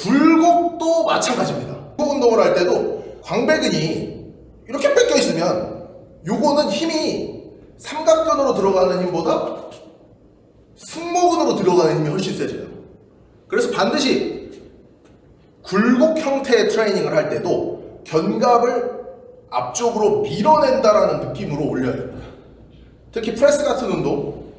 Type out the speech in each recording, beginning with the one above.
굴곡도 마찬가지입니다. 굴곡 운동을 할 때도 광배근이 이렇게 뺏겨 있으면 요거는 힘이 삼각근으로 들어가는 힘보다 승모근으로 들어가는 힘이 훨씬 세져요. 그래서 반드시 굴곡 형태의 트레이닝을 할 때도 견갑을 앞쪽으로 밀어낸다라는 느낌으로 올려야 됩니다. 특히 프레스 같은 운동,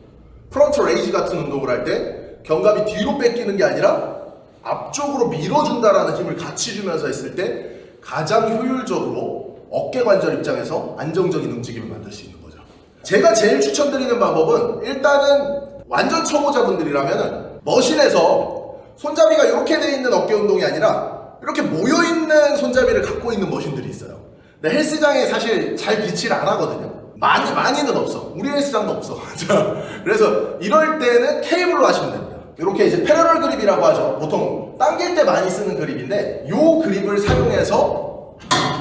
프론트 레이지 같은 운동을 할 때 견갑이 뒤로 뺏기는 게 아니라 앞쪽으로 밀어준다라는 힘을 같이 주면서 했을 때 가장 효율적으로 어깨 관절 입장에서 안정적인 움직임을 만들 수 있는 거죠. 제가 제일 추천드리는 방법은 일단은 완전 초보자분들이라면 머신에서 손잡이가 이렇게 돼 있는 어깨 운동이 아니라 이렇게 모여있는 손잡이를 갖고 있는 머신들이 있어요. 근데 헬스장에 사실 잘 비치를 안 하거든요. 많이는 없어. 우리 헬스장도 없어. 그래서 이럴 때는 케이블로 하시면 됩니다. 이렇게 이제 패러럴 그립이라고 하죠. 보통 당길 때 많이 쓰는 그립인데 이 그립을 사용해서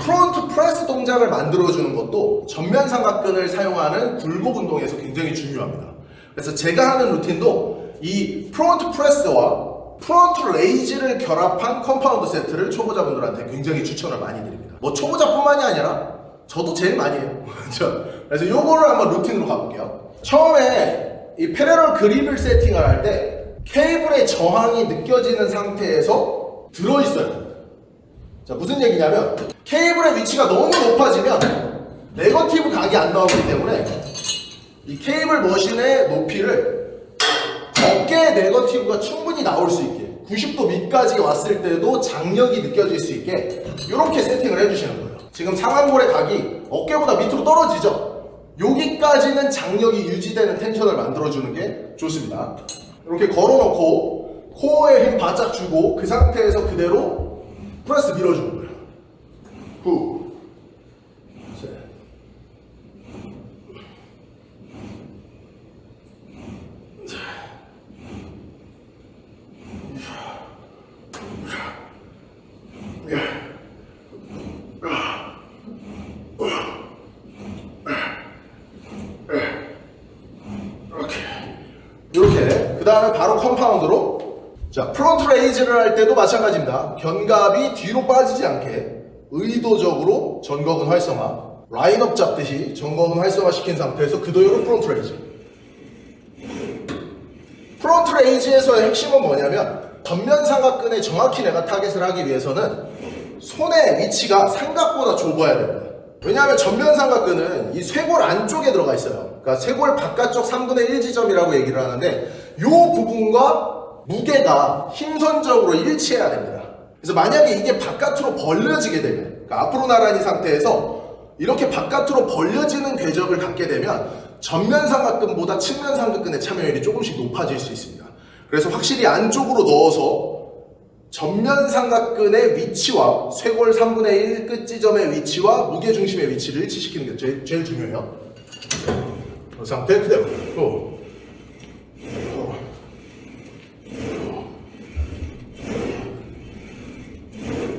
프론트 프레스 동작을 만들어주는 것도 전면 삼각근을 사용하는 굴곡 운동에서 굉장히 중요합니다. 그래서 제가 하는 루틴도 이 프론트 프레스와 프론트 레이지를 결합한 컴파운드 세트를 초보자분들한테 굉장히 추천을 많이 드립니다. 뭐 초보자뿐만이 아니라 저도 제일 많이 해요. 그래서 요거를 한번 루틴으로 가볼게요. 처음에 이 패러럴 그립을 세팅을 할 때 케이블의 저항이 느껴지는 상태에서 들어있어야 됩니다. 자, 무슨 얘기냐면 케이블의 위치가 너무 높아지면 네거티브 각이 안 나오기 때문에 이 케이블 머신의 높이를 어깨 네거티브가 충분히 나올 수 있게 90도 밑까지 왔을 때도 장력이 느껴질 수 있게 이렇게 세팅을 해주시는 거예요. 지금 상완골의 각이 어깨보다 밑으로 떨어지죠? 여기까지는 장력이 유지되는 텐션을 만들어주는 게 좋습니다. 이렇게 걸어놓고 코어에 힘 바짝 주고 그 상태에서 그대로 프레스 밀어주는 거예요. 후, 셋, 이렇게 그 다음에 바로 컴파운드로 자 프론트 레이즈를 할 때도 마찬가지입니다. 견갑이 뒤로 빠지지 않게 의도적으로 전거근 활성화 라인업 잡듯이 전거근 활성화 시킨 상태에서 그대로 프론트 레이즈. 프론트 레이즈에서의 핵심은 뭐냐면 전면 삼각근에 정확히 내가 타겟을 하기 위해서는 손의 위치가 삼각보다 좁아야 됩니다. 왜냐하면 전면 삼각근은 이 쇄골 안쪽에 들어가 있어요. 그러니까 쇄골 바깥쪽 3분의 1 지점이라고 얘기를 하는데 이 부분과 무게가 힘선적으로 일치해야 됩니다. 그래서 만약에 이게 바깥으로 벌려지게 되면 그러니까 앞으로 나란히 상태에서 이렇게 바깥으로 벌려지는 궤적을 갖게 되면 전면 삼각근보다 측면 삼각근의 참여율이 조금씩 높아질 수 있습니다. 그래서 확실히 안쪽으로 넣어서 전면 삼각근의 위치와 쇄골 3분의 1 끝지점의 위치와 무게중심의 위치를 일치시키는 게 제일 중요해요. 그 상태 그대로.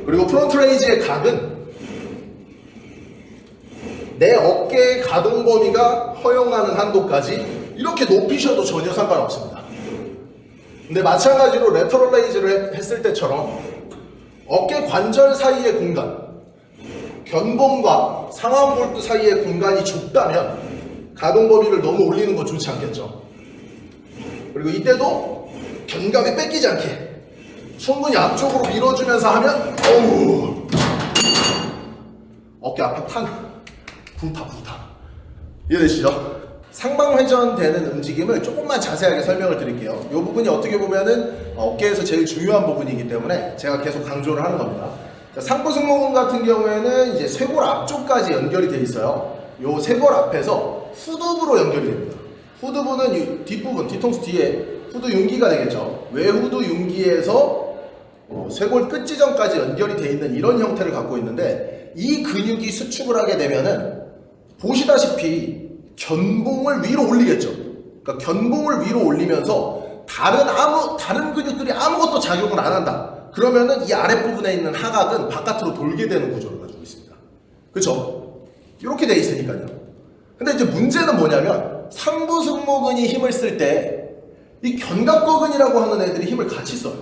그리고 프론트 레이지의 각은 내 어깨의 가동 범위가 허용하는 한도까지 이렇게 높이셔도 전혀 상관없습니다. 근데 마찬가지로 레터럴 레이즈를 했을 때처럼 어깨 관절 사이의 공간, 견봉과 상완볼트 사이의 공간이 좁다면 가동 범위를 너무 올리는 건 좋지 않겠죠. 그리고 이때도 견갑이 뺏기지 않게 충분히 앞쪽으로 밀어주면서 하면 어우 어깨 앞에 불타 이해되시죠? 상방회전되는 움직임을 조금만 자세하게 설명을 드릴게요. 이 부분이 어떻게 보면은 어깨에서 제일 중요한 부분이기 때문에 제가 계속 강조를 하는 겁니다. 상부 승모근 같은 경우에는 이제 쇄골 앞쪽까지 연결이 돼 있어요. 이 쇄골 앞에서 후두부로 연결이 됩니다. 후두부는 이 뒷부분, 뒤통수 뒤에 후두 융기가 되겠죠. 외후두 융기에서 쇄골 끝 지점까지 연결이 돼 있는 이런 형태를 갖고 있는데 이 근육이 수축을 하게 되면은 보시다시피 견봉을 위로 올리겠죠. 그러니까 견봉을 위로 올리면서 다른 근육들이 아무것도 작용을 안 한다. 그러면은 이 아랫부분에 있는 하각은 바깥으로 돌게 되는 구조를 가지고 있습니다. 그쵸? 이렇게 돼 있으니까요. 근데 이제 문제는 뭐냐면 상부 승모근이 힘을 쓸 때 이 견갑거근이라고 하는 애들이 힘을 같이 써요.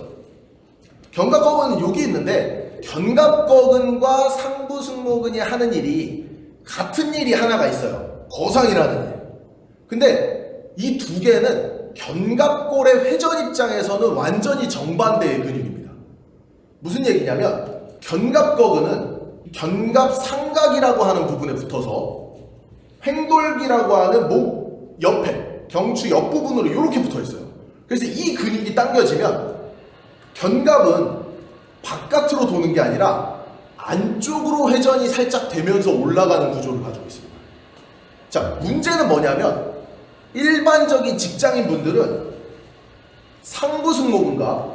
견갑거근은 여기 있는데 견갑거근과 상부승모근이 하는 일이 같은 일이 하나가 있어요. 거상이라는 일. 근데 이 두 개는 견갑골의 회전 입장에서는 완전히 정반대의 근육입니다. 무슨 얘기냐면 견갑거근은 견갑상각이라고 하는 부분에 붙어서 횡돌기라고 하는 목 옆에 경추 옆부분으로 이렇게 붙어 있어요. 그래서 이 근육이 당겨지면 견갑은 바깥으로 도는 게 아니라 안쪽으로 회전이 살짝 되면서 올라가는 구조를 가지고 있습니다. 자, 문제는 뭐냐면 일반적인 직장인 분들은 상부승모근과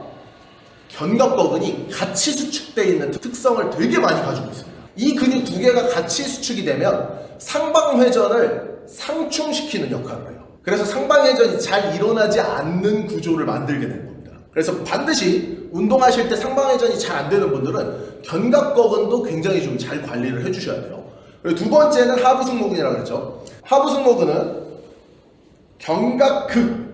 견갑거근이 같이 수축되어 있는 특성을 되게 많이 가지고 있습니다. 이 근육 두 개가 같이 수축이 되면 상방회전을 상충시키는 역할을 해요. 그래서 상방회전이 잘 일어나지 않는 구조를 만들게 된 겁니다. 그래서 반드시 운동하실 때 상방회전이 잘 안 되는 분들은 견갑거근도 굉장히 좀 잘 관리를 해주셔야 돼요. 그리고 두 번째는 하부승모근이라고 그랬죠. 하부승모근은 견갑극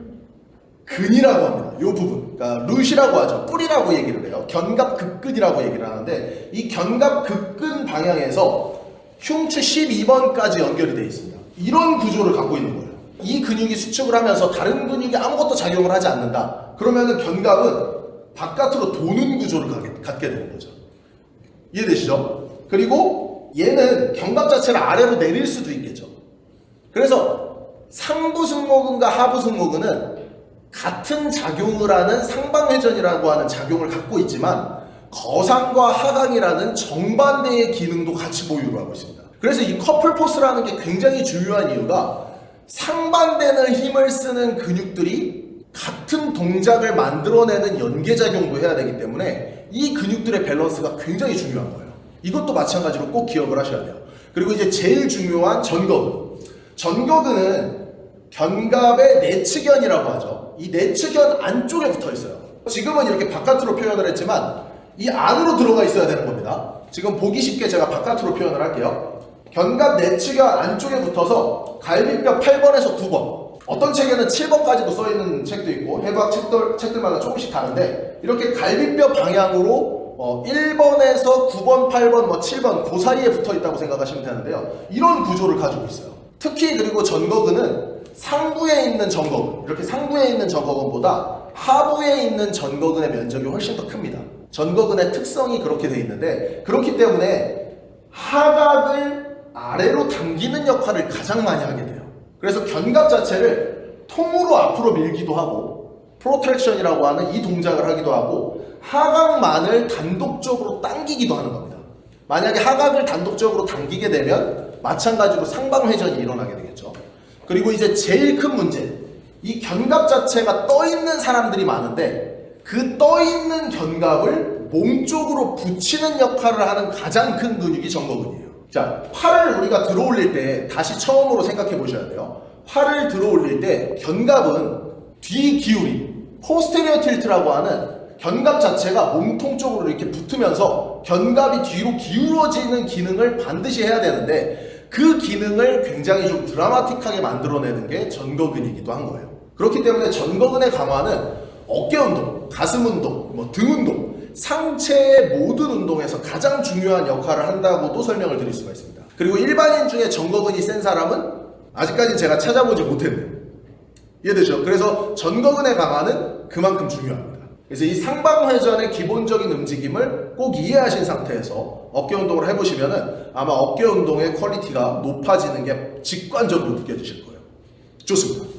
근이라고 합니다. 이 부분, 그러니까 루시라고 하죠. 뿌리라고 얘기를 해요. 견갑극근이라고 얘기를 하는데 이 견갑극근 방향에서 흉추 12번까지 연결이 되어 있습니다. 이런 구조를 갖고 있는 거예요. 이 근육이 수축을 하면서 다른 근육이 아무것도 작용을 하지 않는다. 그러면은 견갑은 바깥으로 도는 구조를 갖게 되는 거죠. 이해되시죠? 그리고 얘는 견갑 자체를 아래로 내릴 수도 있겠죠. 그래서 상부승모근과 하부승모근은 같은 작용을 하는 상방회전이라고 하는 작용을 갖고 있지만 거상과 하강이라는 정반대의 기능도 같이 보유를 하고 있습니다. 그래서 이 커플 포스라는 게 굉장히 중요한 이유가 상반되는 힘을 쓰는 근육들이 같은 동작을 만들어내는 연계작용도 해야 되기 때문에 이 근육들의 밸런스가 굉장히 중요한 거예요. 이것도 마찬가지로 꼭 기억을 하셔야 돼요. 그리고 이제 제일 중요한 전거근. 전거근은 견갑의 내측견이라고 하죠. 이 내측견 안쪽에 붙어 있어요. 지금은 이렇게 바깥으로 표현을 했지만 이 안으로 들어가 있어야 되는 겁니다. 지금 보기 쉽게 제가 바깥으로 표현을 할게요. 견갑 내측견 안쪽에 붙어서 갈비뼈 8번에서 2번. 어떤 책에는 7번까지도 써있는 책도 있고 해부학 책들마다 조금씩 다른데 이렇게 갈비뼈 방향으로 1번에서 9번, 8번, 7번 그 사이에 붙어 있다고 생각하시면 되는데요. 이런 구조를 가지고 있어요. 특히 그리고 전거근은 상부에 있는 전거근, 이렇게 상부에 있는 전거근보다 하부에 있는 전거근의 면적이 훨씬 더 큽니다. 전거근의 특성이 그렇게 되어 있는데 그렇기 때문에 하각을 아래로 당기는 역할을 가장 많이 하게 돼요. 그래서 견갑 자체를 통으로 앞으로 밀기도 하고 프로트랙션이라고 하는 이 동작을 하기도 하고 하각만을 단독적으로 당기기도 하는 겁니다. 만약에 하각을 단독적으로 당기게 되면 마찬가지로 상방회전이 일어나게 되겠죠. 그리고 이제 제일 큰 문제, 이 견갑 자체가 떠있는 사람들이 많은데 그 떠있는 견갑을 몸 쪽으로 붙이는 역할을 하는 가장 큰 근육이 전거근이에요. 자, 팔을 우리가 들어 올릴 때 다시 처음으로 생각해 보셔야 돼요. 팔을 들어 올릴 때 견갑은 뒤 기울임, 포스테리어 틸트라고 하는 견갑 자체가 몸통 쪽으로 이렇게 붙으면서 견갑이 뒤로 기울어지는 기능을 반드시 해야 되는데 그 기능을 굉장히 좀 드라마틱하게 만들어내는 게 전거근이기도 한 거예요. 그렇기 때문에 전거근의 강화는 어깨 운동, 가슴 운동, 등 운동, 상체의 모든 운동에서 가장 중요한 역할을 한다고도 설명을 드릴 수가 있습니다. 그리고 일반인 중에 전거근이 센 사람은 아직까지 제가 찾아보지 못했네요. 이해되죠? 그래서 전거근의 강화는 그만큼 중요합니다. 그래서 이 상방회전의 기본적인 움직임을 꼭 이해하신 상태에서 어깨 운동을 해보시면은 아마 어깨 운동의 퀄리티가 높아지는 게 직관적으로 느껴지실 거예요. 좋습니다.